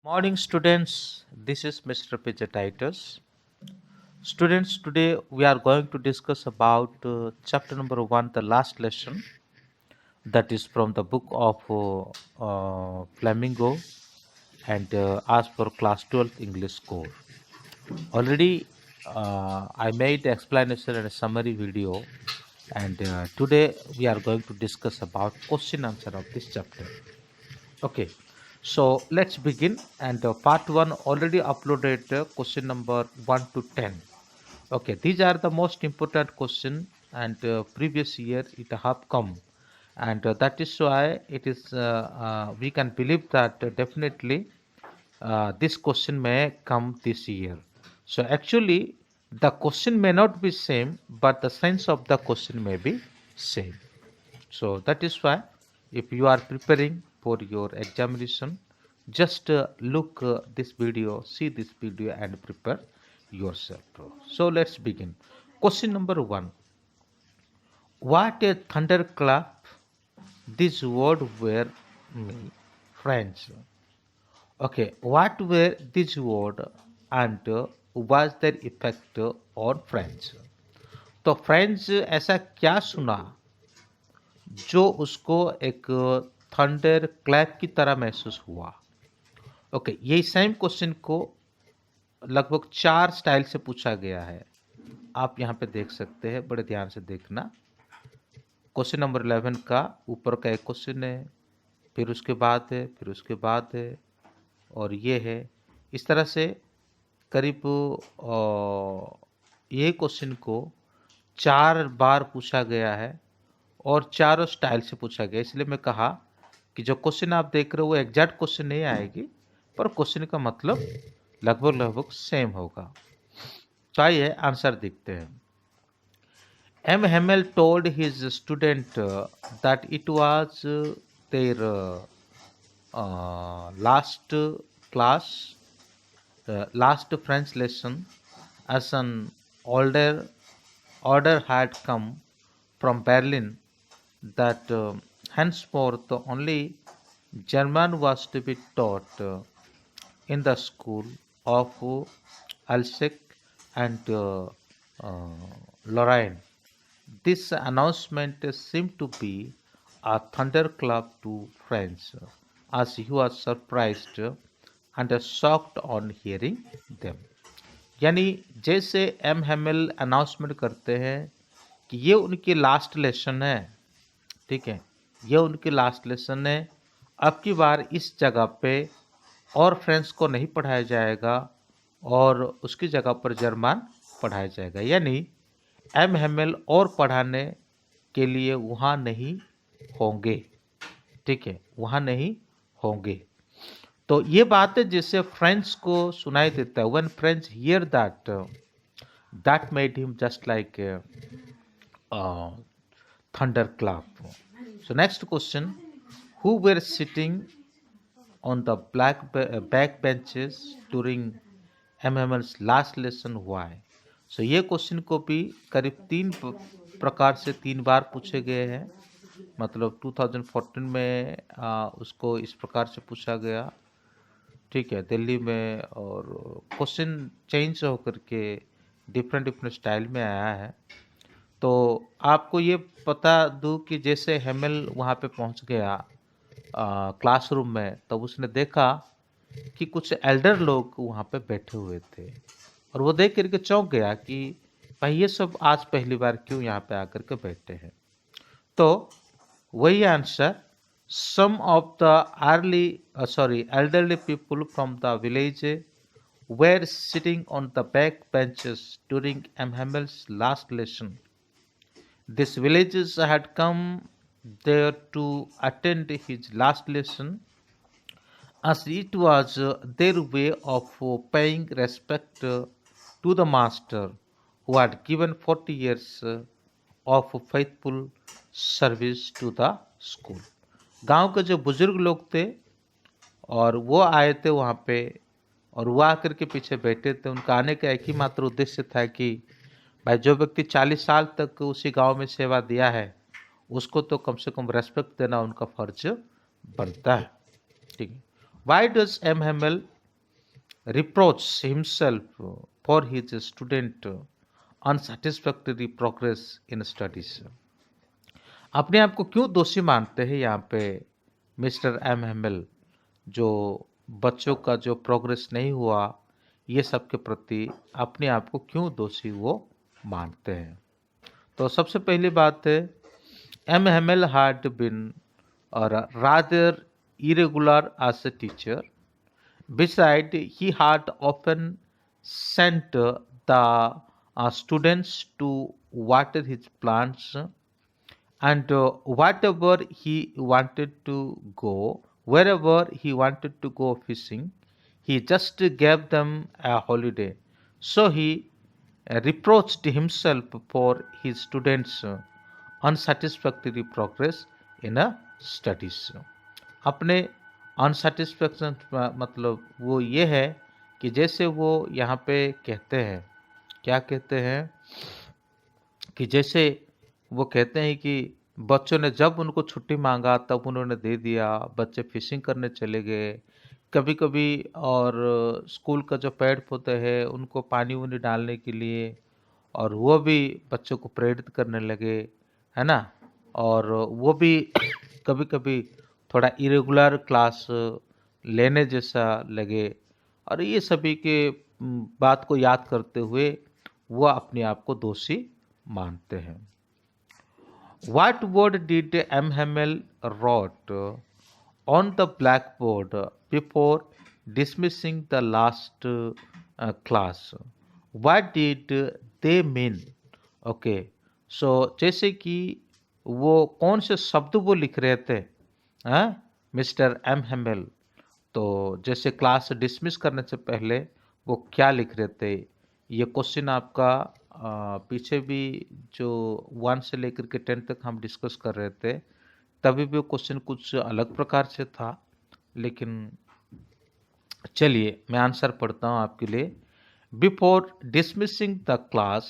Morning, students. This is Mr. Titus. Students, today we are going to discuss about chapter number 1, the last lesson, that is from the book of Flamingo and as per class 12 English core. Already I made the explanation and a summary video, and today we are going to discuss about question answer of this chapter. Okay, so let's begin. And part one already uploaded question number 1 to 10. Okay, these are the most important question, and previous year it have come, and that is why it is we can believe that definitely this question may come this year. So actually, the question may not be same, but the sense of the question may be same. So that is why if you are preparing for your examination, just look this video, see this video and prepare yourself. So let's begin. Question number 1. What a thunderclap this word were me friends. Okay, what were this word and was their effect on friends? तो friends ऐसा क्या सुना जो उसको एक thunder clap की तरह महसूस हुआ। ओके, यही सेम क्वेश्चन को लगभग 4 स्टाइल से पूछा गया है। आप यहाँ पे देख सकते हैं, बड़े ध्यान से देखना। क्वेश्चन नंबर 11 का ऊपर का एक क्वेश्चन है, फिर उसके बाद है, फिर उसके बाद है, और ये है। इस तरह से करीब ये क्वेश्चन को 4 बार पूछा गया है और चारों स्टाइल से पूछा गया। इसलिए मैं कहा कि जो क्वेश्चन आप देख रहे हो वो एग्जैक्ट क्वेश्चन नहीं आएगी, पर क्वेश्चन का मतलब लगभग लगभग सेम होगा। तो आइए आंसर देखते हैं। M Hamel told his student that it was their last class last French lesson, as an order had come from Berlin that henceforth only German was to be taught in the school of Alsace and Lorraine. This announcement seemed to be a thunderclap to friends, as he was surprised and shocked on hearing them. यानी जैसे M Hemal announcement करते हैं कि ये उनकी last lesson है, ठीक है, ये उनकी लास्ट लेसन है, अब की बार इस जगह पे और फ्रेंच को नहीं पढ़ाया जाएगा और उसकी जगह पर जर्मन पढ़ाया जाएगा। यानी एम हेमल और पढ़ाने के लिए वहाँ नहीं होंगे, ठीक है, वहाँ नहीं होंगे। तो ये बात है जिससे फ्रेंच को सुनाई देता है। When French here that, that made him just like thunder clap. So next question, who were sitting on the back benches during MML's last lesson why? So ये क्वेश्चन को भी करीब 3 प्रकार से 3 बार पूछे गए हैं। मतलब 2014 में उसको इस प्रकार से पूछा गया, ठीक है, दिल्ली में, और क्वेश्चन चेंज होकर के डिफरेंट स्टाइल में आया है। तो आपको ये पता दूँ कि जैसे हेमल वहाँ पे पहुँच गया क्लासरूम में, तब उसने देखा कि कुछ एल्डर लोग वहाँ पे बैठे हुए थे और वो देख करके चौंक गया कि भाई ये सब आज पहली बार क्यों यहाँ पे आकर के बैठे हैं। तो वही answer, some of the elderly people from the village were sitting on the back benches during M. Hammel's last lesson. These villagers had come there to attend his last lesson, as it was their way of paying respect to the master who had given 40 years of faithful service to the school. गांव के जो बुजुर्ग लोग थे और वो आए थे वहाँ पे, और वो आकर के पीछे बैठे थे। उनका आने का एक ही मात्र उद्देश्य था कि भाई जो व्यक्ति 40 साल तक उसी गांव में सेवा दिया है उसको तो कम से कम रेस्पेक्ट देना उनका फर्ज बनता है, ठीक है। Why does M Hamel reproaches himself for his student unsatisfactory progress in studies. अपने आप को क्यों दोषी मानते हैं यहाँ पे मिस्टर एम हेमल, जो बच्चों का जो प्रोग्रेस नहीं हुआ ये सब के प्रति अपने आप को क्यों दोषी वो मानते हैं? तो सबसे पहली बात है, M Hemal had been rather irregular as a teacher. Besides, he had often sent the students to water his plants, and whatever he wanted to go, wherever he wanted to go fishing, he just gave them a holiday. So he reproached himself for his students' unsatisfactory progress in a studies. अपने unsatisfaction मतलब वो ये है कि जैसे वो यहाँ पे कहते हैं, क्या कहते हैं कि जैसे वो कहते हैं कि बच्चों ने जब उनको छुट्टी मांगा तब उन्होंने दे दिया, बच्चे फिशिंग करने चले गए कभी कभी, और स्कूल का जो पेड़ पौधे हैं उनको पानी वानी डालने के लिए, और वो भी बच्चों को प्रेरित करने लगे, है ना। और वो भी कभी कभी थोड़ा इरेगुलर क्लास लेने जैसा लगे, और ये सभी के बात को याद करते हुए वो अपने आप को दोषी मानते हैं। What word did M. Hamel wrote on the blackboard before dismissing the last class? What did they mean? Okay, so जैसे कि वो कौन से शब्द वो लिख रहे थे, मिस्टर एम हेमल, तो जैसे क्लास डिसमिस करने से पहले वो क्या लिख रहे थे, ये क्वेश्चन आपका पीछे भी जो 1 से लेकर के 10 तक हम डिस्कस कर रहे थे तभी भी वो क्वेश्चन कुछ अलग प्रकार से था, लेकिन चलिए मैं आंसर पढ़ता हूँ आपके लिए। Before dismissing the class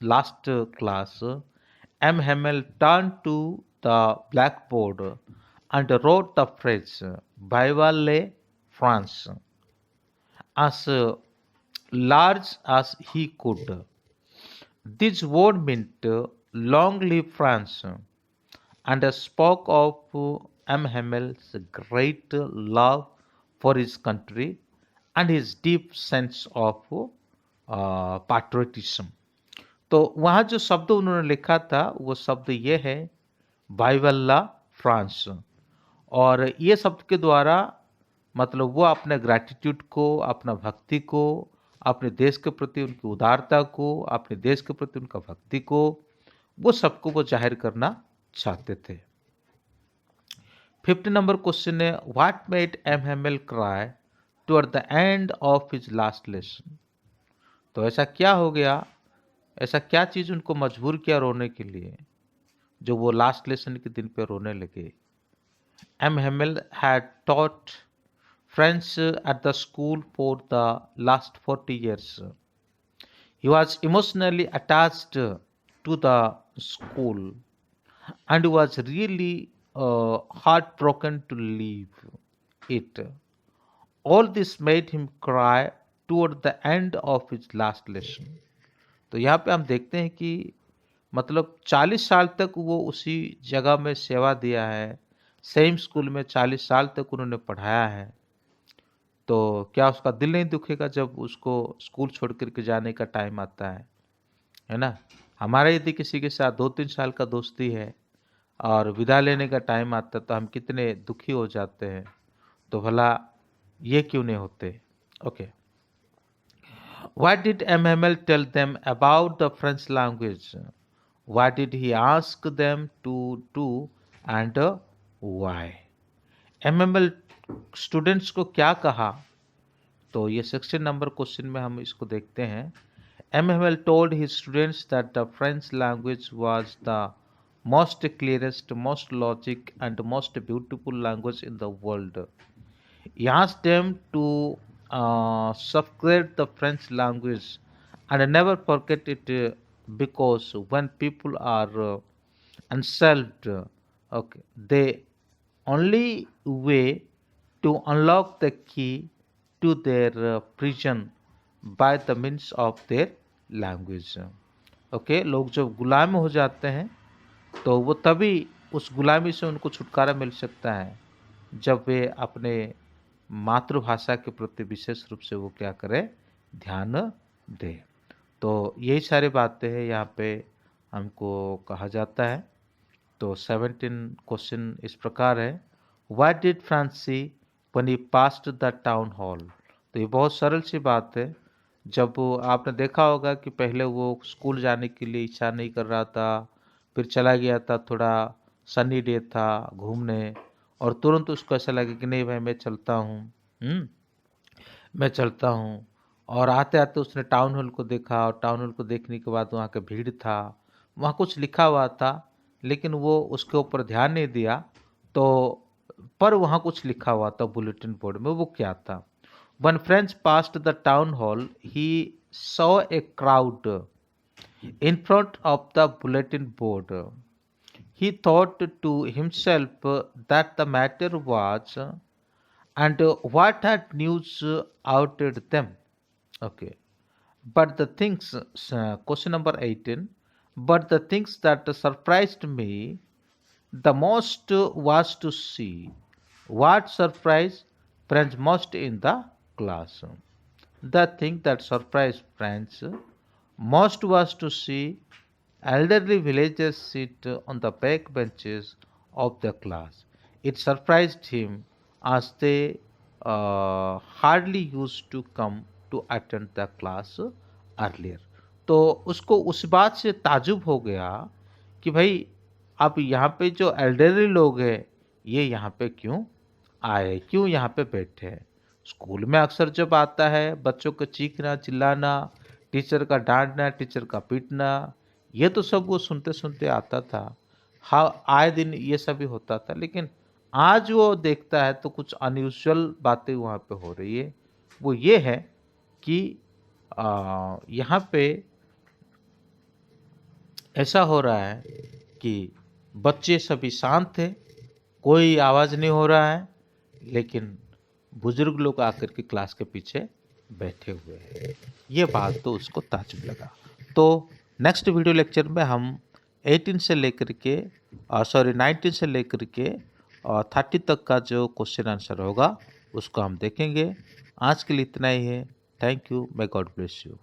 last class, M Hamel turn to the blackboard and wrote the phrase "Vive la France" as large as he could. This word meant "Long live France" and spoke of M. Hamel's great love for his country and his deep sense of patriotism. तो वहाँ जो शब्द उन्होंने लिखा था वो शब्द ये है "वाइवल्ला फ्रांस", और ये शब्द के द्वारा मतलब वो अपने ग्रैटिट्यूड को, अपना भक्ति को, अपने देश के प्रति उनकी उदारता को, अपने देश के प्रति उनका भक्ति को, वो सबको वो जाहिर करना चाहते थे। 50 नंबर क्वेश्चन है, what made M Hamel cry toward the end of his last lesson? तो ऐसा क्या हो गया, ऐसा क्या चीज उनको मजबूर किया रोने के लिए जो वो लास्ट लेसन के दिन पे रोने लगे? M. Hamel had taught French at the school for the last 40 years. He was emotionally attached to the school and was really heartbroken to leave it. All this made him cry toward the end of his last lesson. तो यहाँ पे हम देखते हैं कि मतलब 40 साल तक वो उसी जगह में सेवा दिया है, सेम स्कूल में 40 साल तक उन्होंने पढ़ाया है, तो क्या उसका दिल नहीं दुखेगा जब उसको स्कूल छोड़ कर के जाने का टाइम आता है ना। हमारा यदि किसी के साथ 2-3 साल का दोस्ती है और विदा लेने का टाइम आता है तो हम कितने दुखी हो जाते हैं, तो भला ये क्यों नहीं होते? Okay, What did MML tell them about the French language? What did he ask them to do and why? MML students को क्या कहा? तो ये 16 नंबर क्वेश्चन में हम इसको देखते हैं। MML told his students that the French language was the most clearest, most logic and most beautiful language in the world. He asked them to subscribe the French language and never forget it, because when people are unsolved, okay, the only way to unlock the key to their prison by the means of their language. Okay, लोग जब गुलाम हो जाते हैं तो वो तभी उस गुलामी से उनको छुटकारा मिल सकता है जब वे अपने मातृभाषा के प्रति विशेष रूप से वो क्या करें, ध्यान दें। तो यही सारी बातें हैं यहाँ पे हमको कहा जाता है। तो 17 क्वेश्चन इस प्रकार है, what did Franz when he passed the town hall. तो ये बहुत सरल सी बात है। जब आपने देखा होगा कि पहले वो स्कूल जाने के लिए इच्छा नहीं कर रहा था, फिर चला गया था, थोड़ा सनी डे था घूमने, और तुरंत उसको ऐसा लगा कि नहीं भाई मैं चलता हूँ, मैं चलता हूँ। और आते आते उसने टाउन हॉल को देखा, और टाउन हॉल को देखने के बाद वहाँ का भीड़ था, वहाँ कुछ लिखा हुआ था, लेकिन वो उसके ऊपर ध्यान नहीं दिया। तो पर वहाँ कुछ लिखा हुआ था बुलेटिन बोर्ड में, वो क्या था? When French passed the town hall, he saw a crowd in front of the bulletin board. He thought to himself that the matter was, and what had news outed them. Okay, but the things, question number 18, but the things that surprised me the most was to see what surprised friends most in the class. The thing that surprised friends most was to see elderly villagers sit on the back benches of the class. It surprised him as they hardly used to come to attend the class earlier. तो उसको उस बात से ताजुब हो गया कि भाई अब यहाँ पे जो एल्डरली लोग हैं ये यहाँ पे क्यों आए, क्यों यहाँ पे बैठे हैं। स्कूल में अक्सर जब आता है बच्चों का चीखना चिल्लाना, टीचर का डांटना, टीचर का पीटना, ये तो सब वो सुनते सुनते आता था। हाँ, आए दिन ये सब भी होता था, लेकिन आज वो देखता है तो कुछ अनयूजुअल बातें वहाँ पे हो रही है। वो ये है कि यहाँ पे ऐसा हो रहा है कि बच्चे सभी शांत हैं, कोई आवाज़ नहीं हो रहा है, लेकिन बुजुर्ग लोग आकर के क्लास के पीछे बैठे हुए हैं। ये बात तो उसको ताज्जुब लगा। तो नेक्स्ट वीडियो लेक्चर में हम 18 से लेकर के 19 से लेकर के 30 तक का जो क्वेश्चन आंसर होगा उसको हम देखेंगे। आज के लिए इतना ही है। Thank you, may God bless you.